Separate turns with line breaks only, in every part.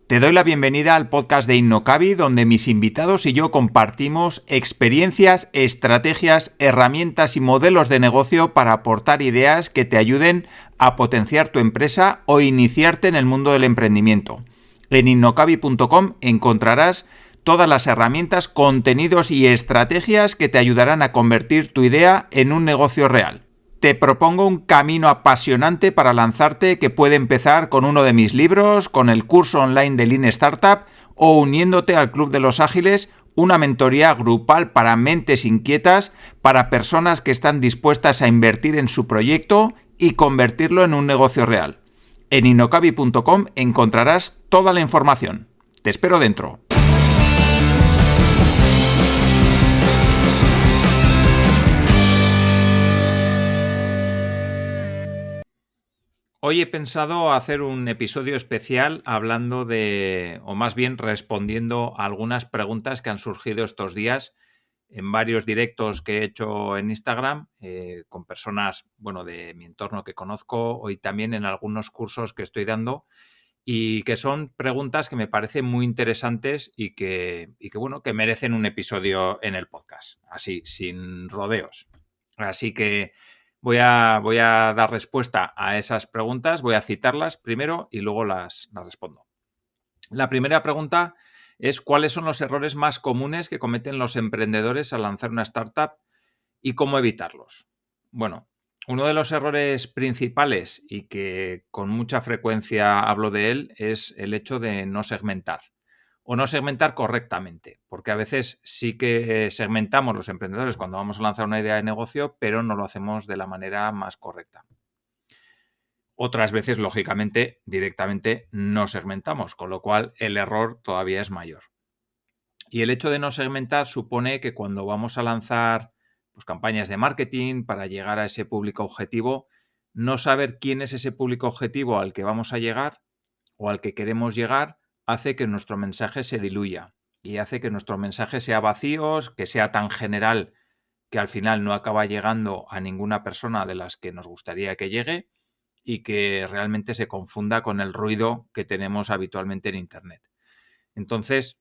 Te doy la bienvenida al podcast de Innocabi, donde mis invitados y yo compartimos experiencias, estrategias, herramientas y modelos de negocio para aportar ideas que te ayuden a potenciar tu empresa o iniciarte en el mundo del emprendimiento. En innocabi.com encontrarás todas las herramientas, contenidos y estrategias que te ayudarán a convertir tu idea en un negocio real. Te propongo un camino apasionante para lanzarte que puede empezar con uno de mis libros, con el curso online de Lean Startup o uniéndote al Club de los Ágiles, una mentoría grupal para mentes inquietas, para personas que están dispuestas a invertir en su proyecto y convertirlo en un negocio real. En innocabi.com encontrarás toda la información. Te espero dentro. Hoy he pensado hacer un episodio especial hablando o más bien respondiendo a algunas preguntas que han surgido estos días en varios directos que he hecho en Instagram con personas, de mi entorno que conozco y también en algunos cursos que estoy dando y que son preguntas que me parecen muy interesantes y que merecen un episodio en el podcast, así, sin rodeos. Así que voy a dar respuesta a esas preguntas, voy a citarlas primero y luego las respondo. La primera pregunta es: ¿cuáles son los errores más comunes que cometen los emprendedores al lanzar una startup y cómo evitarlos? Bueno, uno de los errores principales y que con mucha frecuencia hablo de él es el hecho de no segmentar o no segmentar correctamente, porque a veces sí que segmentamos los emprendedores cuando vamos a lanzar una idea de negocio, pero no lo hacemos de la manera más correcta. Otras veces, lógicamente, directamente no segmentamos, con lo cual el error todavía es mayor. Y el hecho de no segmentar supone que cuando vamos a lanzar campañas de marketing para llegar a ese público objetivo, no saber quién es ese público objetivo al que vamos a llegar o al que queremos llegar hace que nuestro mensaje se diluya y hace que nuestro mensaje sea vacío, que sea tan general que al final no acaba llegando a ninguna persona de las que nos gustaría que llegue y que realmente se confunda con el ruido que tenemos habitualmente en Internet. Entonces,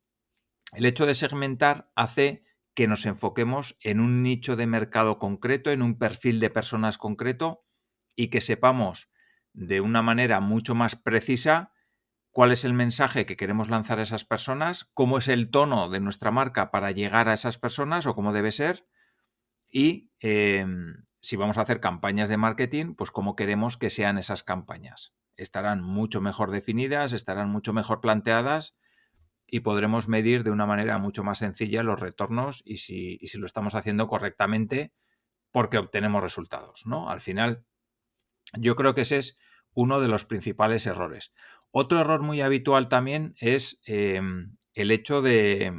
el hecho de segmentar hace que nos enfoquemos en un nicho de mercado concreto, en un perfil de personas concreto y que sepamos de una manera mucho más precisa cuál es el mensaje que queremos lanzar a esas personas, cómo es el tono de nuestra marca para llegar a esas personas o cómo debe ser y si vamos a hacer campañas de marketing, pues cómo queremos que sean esas campañas. Estarán mucho mejor definidas, estarán mucho mejor planteadas y podremos medir de una manera mucho más sencilla los retornos y si lo estamos haciendo correctamente porque obtenemos resultados, ¿no? Al final, yo creo que ese es uno de los principales errores. Otro error muy habitual también es el hecho de,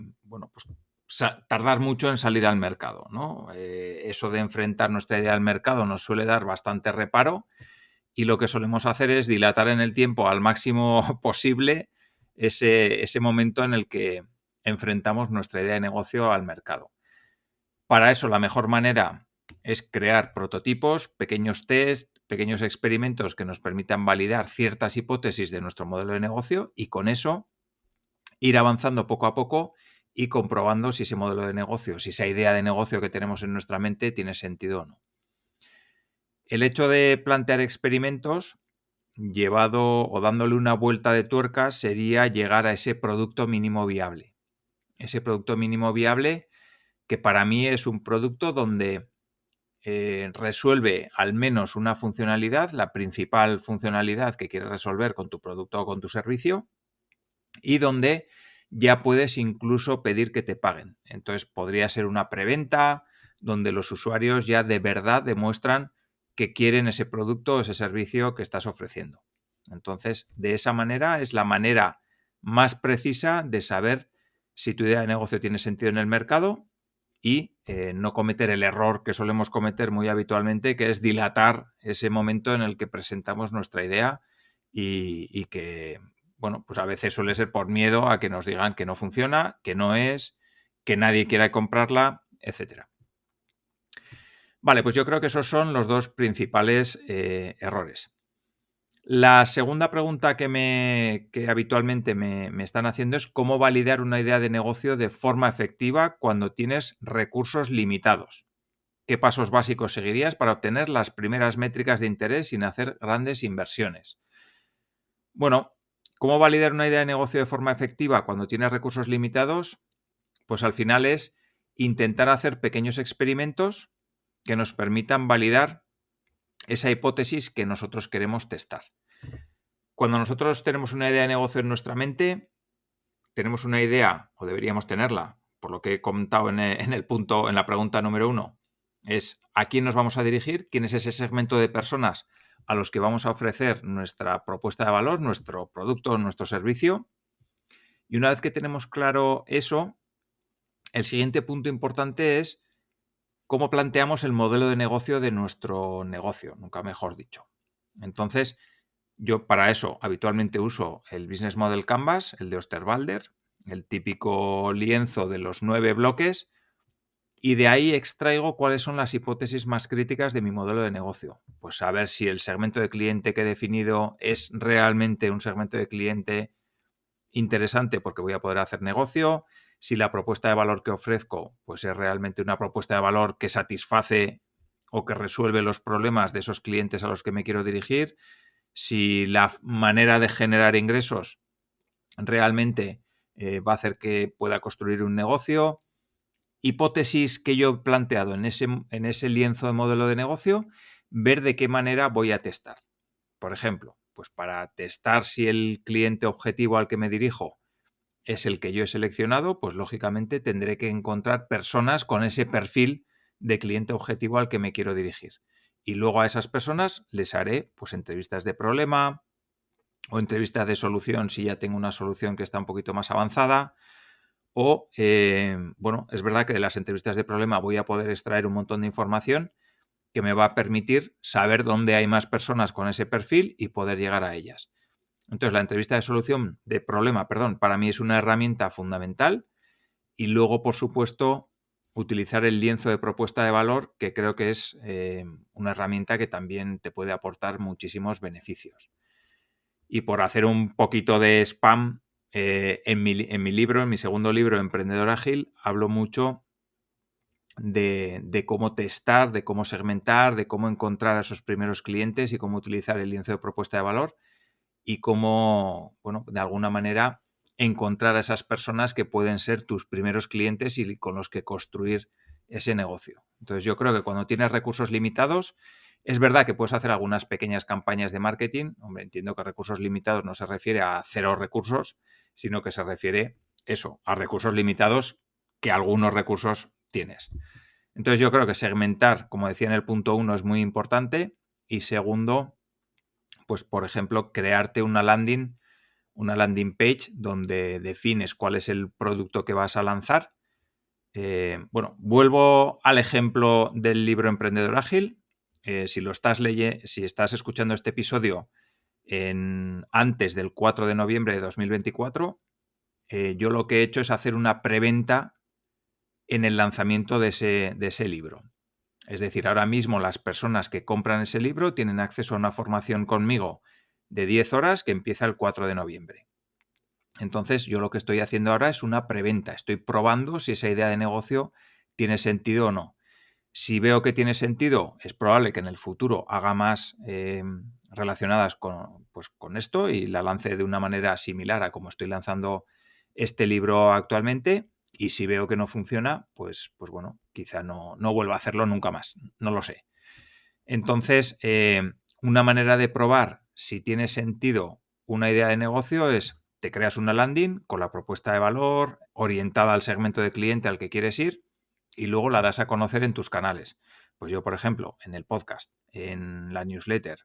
tardar mucho en salir al mercado, ¿no? Eso de enfrentar nuestra idea al mercado nos suele dar bastante reparo y lo que solemos hacer es dilatar en el tiempo al máximo posible ese momento en el que enfrentamos nuestra idea de negocio al mercado. Para eso, la mejor manera es crear prototipos, pequeños test, pequeños experimentos que nos permitan validar ciertas hipótesis de nuestro modelo de negocio y con eso ir avanzando poco a poco y comprobando si ese modelo de negocio, si esa idea de negocio que tenemos en nuestra mente tiene sentido o no. El hecho de plantear experimentos llevado o dándole una vuelta de tuerca sería llegar a ese producto mínimo viable. Ese producto mínimo viable que para mí es un producto donde resuelve al menos una funcionalidad, la principal funcionalidad que quieres resolver con tu producto o con tu servicio, y donde ya puedes incluso pedir que te paguen. Entonces podría ser una preventa donde los usuarios ya de verdad demuestran que quieren ese producto o ese servicio que estás ofreciendo. Entonces, de esa manera es la manera más precisa de saber si tu idea de negocio tiene sentido en el mercado y no cometer el error que solemos cometer muy habitualmente, que es dilatar ese momento en el que presentamos nuestra idea y que, pues a veces suele ser por miedo a que nos digan que no funciona, que no es, que nadie quiera comprarla, etcétera. Vale, pues yo creo que esos son los dos principales errores. La segunda pregunta que habitualmente me están haciendo es cómo validar una idea de negocio de forma efectiva cuando tienes recursos limitados. ¿Qué pasos básicos seguirías para obtener las primeras métricas de interés sin hacer grandes inversiones? Bueno, ¿cómo validar una idea de negocio de forma efectiva cuando tienes recursos limitados? Pues al final es intentar hacer pequeños experimentos que nos permitan validar esa hipótesis que nosotros queremos testar. Cuando nosotros tenemos una idea de negocio en nuestra mente, tenemos una idea, o deberíamos tenerla, por lo que he comentado en el punto, en la pregunta número 1, es a quién nos vamos a dirigir, quién es ese segmento de personas a los que vamos a ofrecer nuestra propuesta de valor, nuestro producto, nuestro servicio. Y una vez que tenemos claro eso, el siguiente punto importante es cómo planteamos el modelo de negocio de nuestro negocio, nunca mejor dicho. Entonces, yo para eso habitualmente uso el Business Model Canvas, el de Osterwalder, el típico lienzo de los 9 bloques, y de ahí extraigo cuáles son las hipótesis más críticas de mi modelo de negocio. Pues saber si el segmento de cliente que he definido es realmente un segmento de cliente interesante porque voy a poder hacer negocio, si la propuesta de valor que ofrezco pues es realmente una propuesta de valor que satisface o que resuelve los problemas de esos clientes a los que me quiero dirigir, si la manera de generar ingresos realmente va a hacer que pueda construir un negocio. Hipótesis que yo he planteado en ese lienzo de modelo de negocio, ver de qué manera voy a testar. Por ejemplo, pues para testar si el cliente objetivo al que me dirijo es el que yo he seleccionado, pues lógicamente tendré que encontrar personas con ese perfil de cliente objetivo al que me quiero dirigir. Y luego a esas personas les haré pues entrevistas de problema o entrevistas de solución si ya tengo una solución que está un poquito más avanzada. O, bueno, es verdad que de las entrevistas de problema voy a poder extraer un montón de información que me va a permitir saber dónde hay más personas con ese perfil y poder llegar a ellas. Entonces, la entrevista de solución de problema, perdón, para mí es una herramienta fundamental y luego, por supuesto, utilizar el lienzo de propuesta de valor, que creo que es una herramienta que también te puede aportar muchísimos beneficios. Y por hacer un poquito de spam, en mi libro, en mi segundo libro, Emprendedor Ágil, hablo mucho de cómo testar, de cómo segmentar, de cómo encontrar a esos primeros clientes y cómo utilizar el lienzo de propuesta de valor y cómo, bueno, de alguna manera encontrar a esas personas que pueden ser tus primeros clientes y con los que construir ese negocio. Entonces yo creo que cuando tienes recursos limitados, es verdad que puedes hacer algunas pequeñas campañas de marketing. Hombre, entiendo que recursos limitados no se refiere a 0 recursos, sino que se refiere eso, a recursos limitados que algunos recursos tienes. Entonces yo creo que segmentar, como decía en el punto 1, es muy importante. Y segundo, pues por ejemplo, crearte una landing page donde defines cuál es el producto que vas a lanzar. Bueno, vuelvo al ejemplo del libro Emprendedor Ágil. Si estás escuchando este episodio antes del 4 de noviembre de 2024, yo lo que he hecho es hacer una preventa en el lanzamiento de ese libro. Es decir, ahora mismo las personas que compran ese libro tienen acceso a una formación conmigo de 10 horas que empieza el 4 de noviembre. Entonces, yo lo que estoy haciendo ahora es una preventa. Estoy probando si esa idea de negocio tiene sentido o no. Si veo que tiene sentido, es probable que en el futuro haga más relacionadas con esto y la lance de una manera similar a como estoy lanzando este libro actualmente. Y si veo que no funciona, pues bueno, quizá no vuelva a hacerlo nunca más. No lo sé. Entonces, una manera de probar si tiene sentido una idea de negocio es te creas una landing con la propuesta de valor orientada al segmento de cliente al que quieres ir y luego la das a conocer en tus canales. Pues yo, por ejemplo, en el podcast, en la newsletter,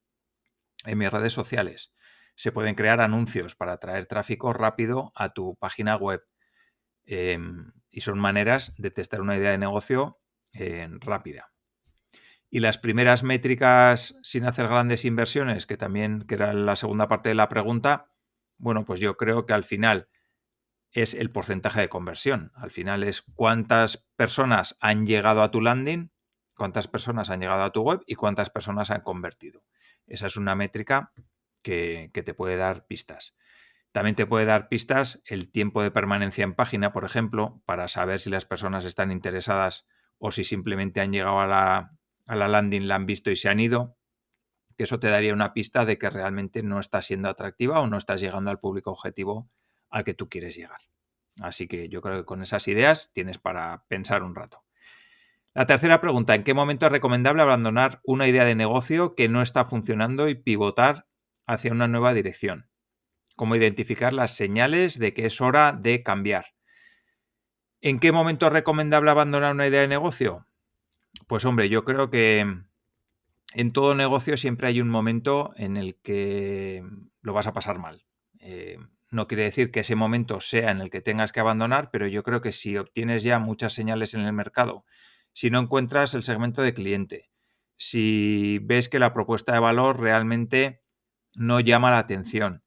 en mis redes sociales, se pueden crear anuncios para atraer tráfico rápido a tu página web. Y son maneras de testar una idea de negocio rápida. Y las primeras métricas sin hacer grandes inversiones, que era la segunda parte de la pregunta, bueno, pues yo creo que al final es el porcentaje de conversión. Al final es cuántas personas han llegado a tu landing, cuántas personas han llegado a tu web y cuántas personas han convertido. Esa es una métrica que te puede dar pistas. También te puede dar pistas el tiempo de permanencia en página, por ejemplo, para saber si las personas están interesadas o si simplemente han llegado a la landing, la han visto y se han ido, que eso te daría una pista de que realmente no estás siendo atractiva o no estás llegando al público objetivo al que tú quieres llegar. Así que yo creo que con esas ideas tienes para pensar un rato. La tercera pregunta, ¿en qué momento es recomendable abandonar una idea de negocio que no está funcionando y pivotar hacia una nueva dirección? ¿Cómo identificar las señales de que es hora de cambiar? ¿En qué momento es recomendable abandonar una idea de negocio? Pues hombre, yo creo que en todo negocio siempre hay un momento en el que lo vas a pasar mal. No quiere decir que ese momento sea en el que tengas que abandonar, pero yo creo que si obtienes ya muchas señales en el mercado, si no encuentras el segmento de cliente, si ves que la propuesta de valor realmente no llama la atención,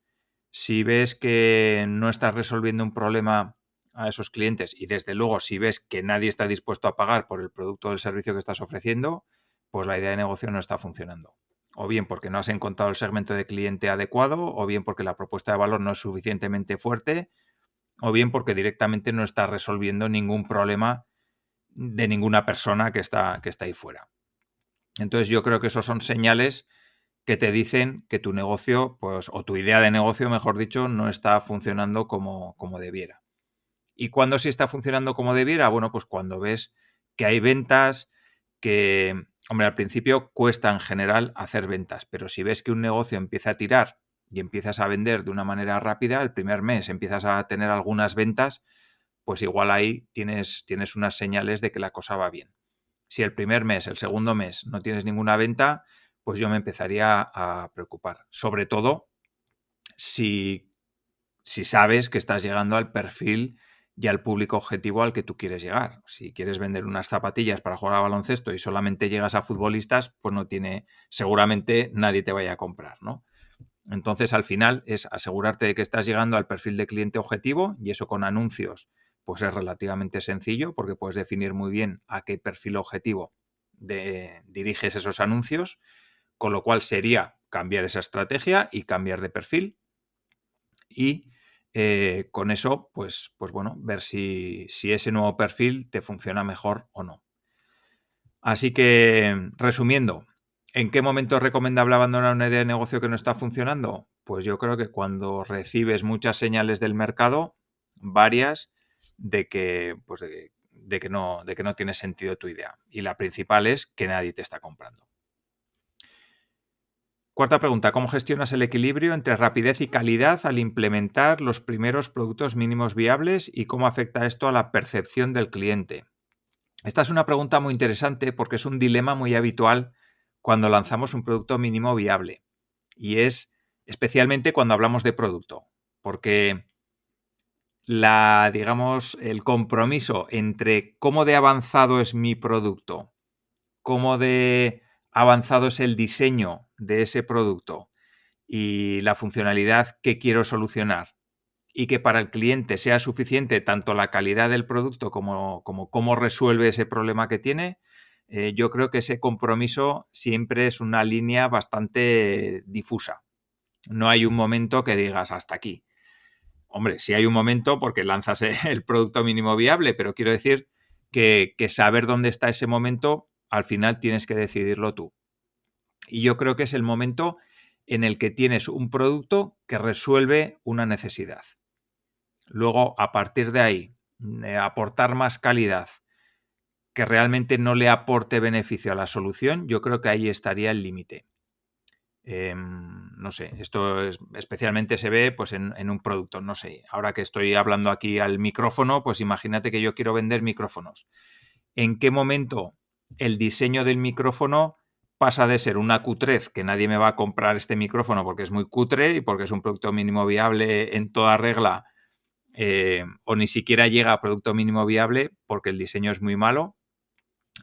si ves que no estás resolviendo un problema a esos clientes y desde luego si ves que nadie está dispuesto a pagar por el producto o el servicio que estás ofreciendo, pues la idea de negocio no está funcionando. O bien porque no has encontrado el segmento de cliente adecuado, o bien porque la propuesta de valor no es suficientemente fuerte, o bien porque directamente no estás resolviendo ningún problema de ninguna persona que está ahí fuera. Entonces yo creo que esos son señales que te dicen que tu negocio, pues, o tu idea de negocio, mejor dicho, no está funcionando como debiera. ¿Y cuándo sí está funcionando como debiera? Bueno, pues cuando ves que hay ventas, que, hombre, al principio cuesta en general hacer ventas, pero si ves que un negocio empieza a tirar y empiezas a vender de una manera rápida, el primer mes empiezas a tener algunas ventas, pues igual ahí tienes unas señales de que la cosa va bien. Si el primer mes, el segundo mes no tienes ninguna venta, pues yo me empezaría a preocupar. Sobre todo si sabes que estás llegando al perfil y al público objetivo al que tú quieres llegar. Si quieres vender unas zapatillas para jugar a baloncesto y solamente llegas a futbolistas, pues seguramente nadie te vaya a comprar, ¿no? Entonces, al final es asegurarte de que estás llegando al perfil de cliente objetivo y eso con anuncios pues es relativamente sencillo porque puedes definir muy bien a qué perfil objetivo diriges esos anuncios, con lo cual sería cambiar esa estrategia y cambiar de perfil y con eso, pues bueno, ver si ese nuevo perfil te funciona mejor o no. Así que, resumiendo, ¿en qué momento es recomendable abandonar una idea de negocio que no está funcionando? Pues yo creo que cuando recibes muchas señales del mercado, varias, de que, pues de que no tiene sentido tu idea. Y la principal es que nadie te está comprando. Cuarta pregunta, ¿cómo gestionas el equilibrio entre rapidez y calidad al implementar los primeros productos mínimos viables y cómo afecta esto a la percepción del cliente? Esta es una pregunta muy interesante porque es un dilema muy habitual cuando lanzamos un producto mínimo viable y es especialmente cuando hablamos de producto, porque el compromiso entre cómo de avanzado es mi producto, cómo de avanzado es el diseño de ese producto y la funcionalidad que quiero solucionar y que para el cliente sea suficiente tanto la calidad del producto como cómo resuelve ese problema que tiene, yo creo que ese compromiso siempre es una línea bastante difusa. No hay un momento que digas hasta aquí. Hombre, sí hay un momento porque lanzas el producto mínimo viable, pero quiero decir que saber dónde está ese momento, al final tienes que decidirlo tú. Y yo creo que es el momento en el que tienes un producto que resuelve una necesidad. Luego, a partir de ahí, aportar más calidad que realmente no le aporte beneficio a la solución, yo creo que ahí estaría el límite. No sé, especialmente se ve pues, en un producto, no sé. Ahora que estoy hablando aquí al micrófono, pues imagínate que yo quiero vender micrófonos. ¿En qué momento el diseño del micrófono pasa de ser una cutrez que nadie me va a comprar este micrófono porque es muy cutre y porque es un producto mínimo viable en toda regla, o ni siquiera llega a producto mínimo viable porque el diseño es muy malo,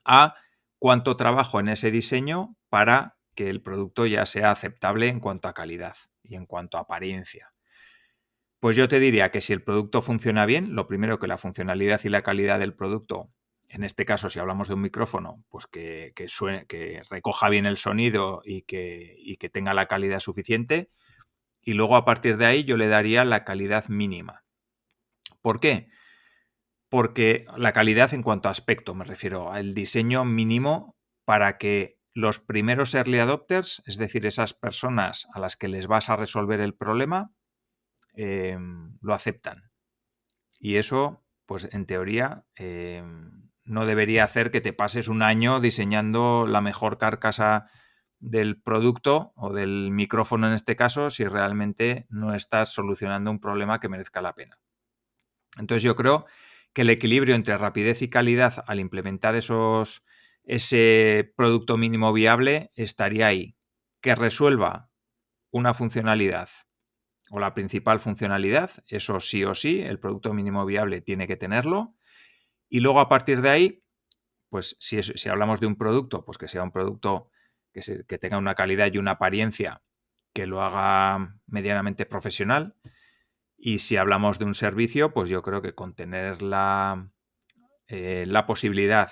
a cuánto trabajo en ese diseño para que el producto ya sea aceptable en cuanto a calidad y en cuanto a apariencia? Pues yo te diría que si el producto funciona bien, lo primero, que la funcionalidad y la calidad del producto, en este caso si hablamos de un micrófono, pues que recoja bien el sonido y que tenga la calidad suficiente. y luego a partir de ahí yo le daría la calidad mínima. ¿Por qué? Porque la calidad en cuanto a aspecto, me refiero al diseño mínimo para que los primeros early adopters, es decir, esas personas a las que les vas a resolver el problema, lo aceptan. Y eso, pues en teoría, no debería hacer que te pases un año diseñando la mejor carcasa del producto o del micrófono en este caso, si realmente no estás solucionando un problema que merezca la pena. Entonces yo creo que el equilibrio entre rapidez y calidad al implementar ese producto mínimo viable estaría ahí. Que resuelva una funcionalidad o la principal funcionalidad, eso sí o sí, el producto mínimo viable tiene que tenerlo. Y luego a partir de ahí, pues si hablamos de un producto, pues que sea un producto que tenga una calidad y una apariencia que lo haga medianamente profesional. Y si hablamos de un servicio, pues yo creo que con tener la posibilidad.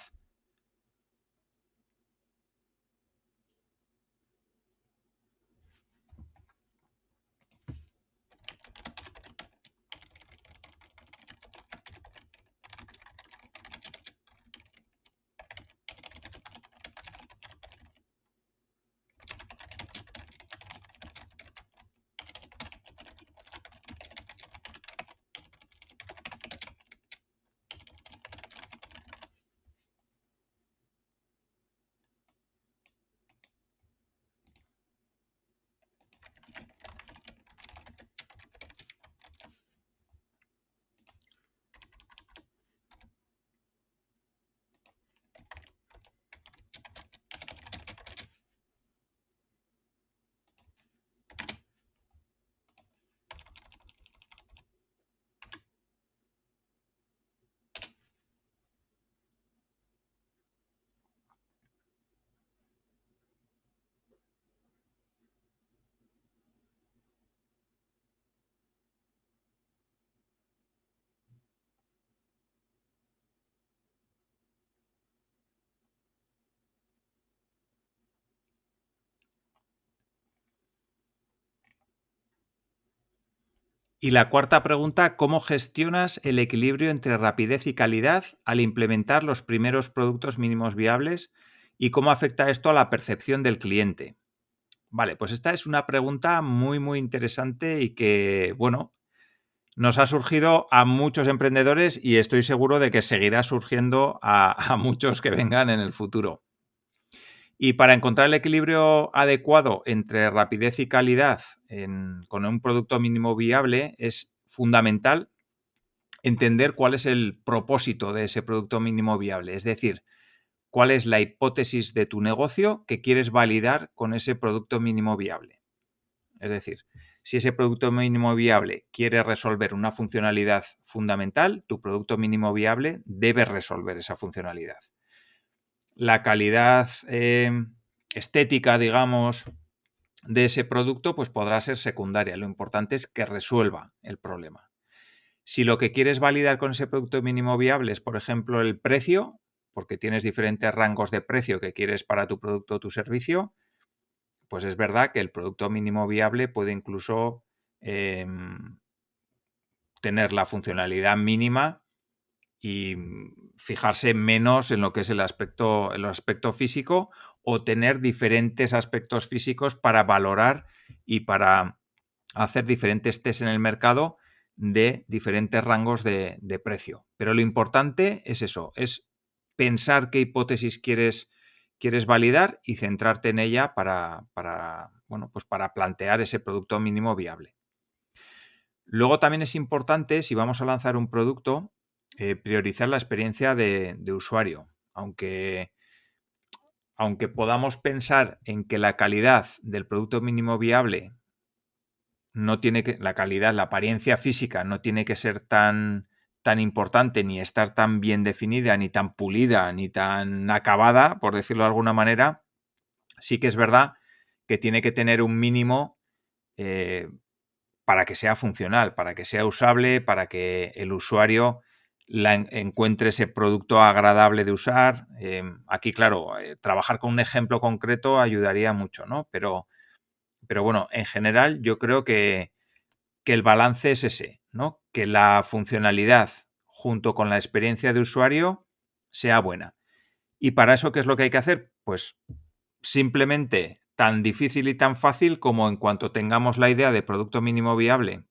Y la cuarta pregunta, ¿cómo gestionas el equilibrio entre rapidez y calidad al implementar los primeros productos mínimos viables y cómo afecta esto a la percepción del cliente? Vale, pues esta es una pregunta muy, muy interesante y que, bueno, nos ha surgido a muchos emprendedores y estoy seguro de que seguirá surgiendo a muchos que vengan en el futuro. Y para encontrar el equilibrio adecuado entre rapidez y calidad con un producto mínimo viable es fundamental entender cuál es el propósito de ese producto mínimo viable, es decir, cuál es la hipótesis de tu negocio que quieres validar con ese producto mínimo viable. Es decir, si ese producto mínimo viable quiere resolver una funcionalidad fundamental, tu producto mínimo viable debe resolver esa funcionalidad. La calidad estética, digamos, de ese producto, pues podrá ser secundaria. Lo importante es que resuelva el problema. Si lo que quieres validar con ese producto mínimo viable es, por ejemplo, el precio, porque tienes diferentes rangos de precio que quieres para tu producto o tu servicio, pues es verdad que el producto mínimo viable puede incluso tener la funcionalidad mínima y fijarse menos en lo que es el aspecto físico o tener diferentes aspectos físicos para valorar y para hacer diferentes test en el mercado de diferentes rangos de precio. Pero lo importante es eso, es pensar qué hipótesis quieres validar y centrarte en ella bueno, pues para plantear ese producto mínimo viable. Luego también es importante, si vamos a lanzar un producto, priorizar la experiencia de usuario. Aunque podamos pensar en que la calidad del producto mínimo viable no tiene que, la calidad, la apariencia física no tiene que ser tan importante, ni estar tan bien definida, ni tan pulida, ni tan acabada, por decirlo de alguna manera, sí que es verdad que tiene que tener un mínimo para que sea funcional, para que sea usable, para que el usuario encuentre ese producto agradable de usar. Aquí, claro, trabajar con un ejemplo concreto ayudaría mucho, ¿no? Pero Pero bueno, en general yo creo que el balance es ese, ¿no? Que la funcionalidad junto con la experiencia de usuario sea buena. Y para eso, ¿qué es lo que hay que hacer? Pues simplemente tan difícil y tan fácil como en cuanto tengamos la idea de producto mínimo viable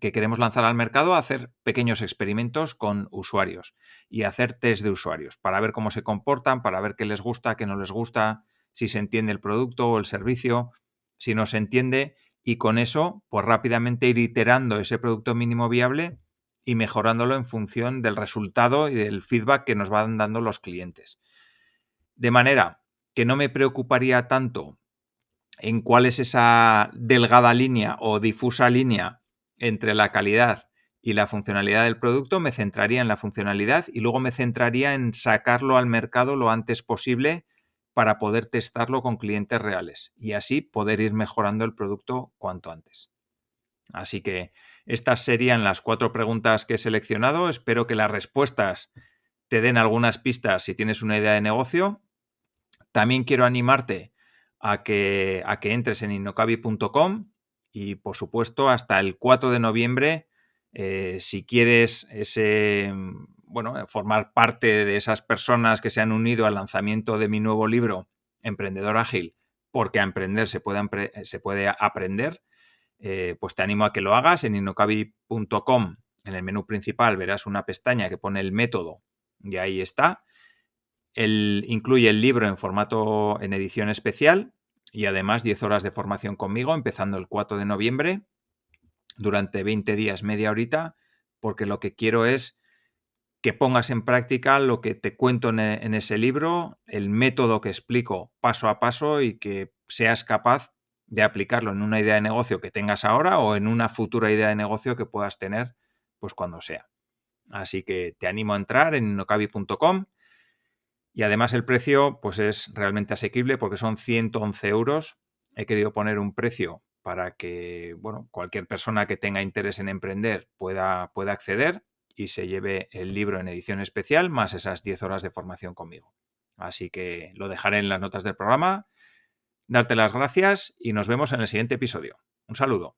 que queremos lanzar al mercado, hacer pequeños experimentos con usuarios y hacer test de usuarios para ver cómo se comportan, para ver qué les gusta, qué no les gusta, si se entiende el producto o el servicio, si no se entiende, y con eso, pues rápidamente ir iterando ese producto mínimo viable y mejorándolo en función del resultado y del feedback que nos van dando los clientes. De manera que no me preocuparía tanto en cuál es esa delgada línea o difusa línea entre la calidad y la funcionalidad del producto. Me centraría en la funcionalidad y luego me centraría en sacarlo al mercado lo antes posible para poder testarlo con clientes reales y así poder ir mejorando el producto cuanto antes. Así que estas serían las 4 preguntas que he seleccionado. Espero que las respuestas te den algunas pistas si tienes una idea de negocio. También quiero animarte a que entres en innocabi.com y, por supuesto, hasta el 4 de noviembre, si quieres formar parte de esas personas que se han unido al lanzamiento de mi nuevo libro, Emprendedor Ágil, porque a emprender se puede aprender, pues te animo a que lo hagas. En innocabi.com, en el menú principal, verás una pestaña que pone el método y ahí está. Incluye el libro en edición especial y además 10 horas de formación conmigo, empezando el 4 de noviembre, durante 20 días, media horita, porque lo que quiero es que pongas en práctica lo que te cuento en ese libro, el método que explico paso a paso y que seas capaz de aplicarlo en una idea de negocio que tengas ahora o en una futura idea de negocio que puedas tener pues cuando sea. Así que te animo a entrar en innocabi.com. Y además el precio pues es realmente asequible porque son 111 euros. He querido poner un precio para que cualquier persona que tenga interés en emprender pueda acceder y se lleve el libro en edición especial más esas 10 horas de formación conmigo. Así que lo dejaré en las notas del programa. Darte las gracias y nos vemos en el siguiente episodio. Un saludo.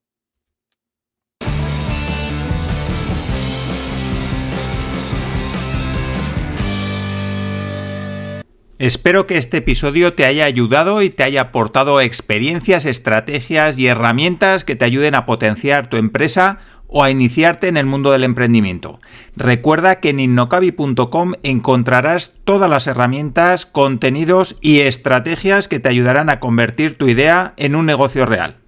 Espero que este episodio te haya ayudado y te haya aportado experiencias, estrategias y herramientas que te ayuden a potenciar tu empresa o a iniciarte en el mundo del emprendimiento. Recuerda que en innocabi.com encontrarás todas las herramientas, contenidos y estrategias que te ayudarán a convertir tu idea en un negocio real.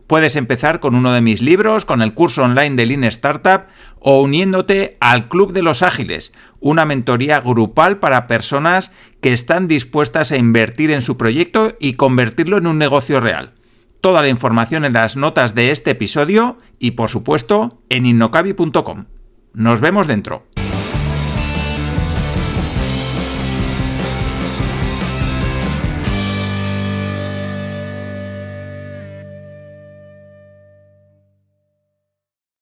Puedes empezar con uno de mis libros, con el curso online de Lean Startup o uniéndote al Club de los Ágiles, una mentoría grupal para personas que están dispuestas a invertir en su proyecto y convertirlo en un negocio real. Toda la información en las notas de este episodio y, por supuesto, en innocabi.com. Nos vemos dentro.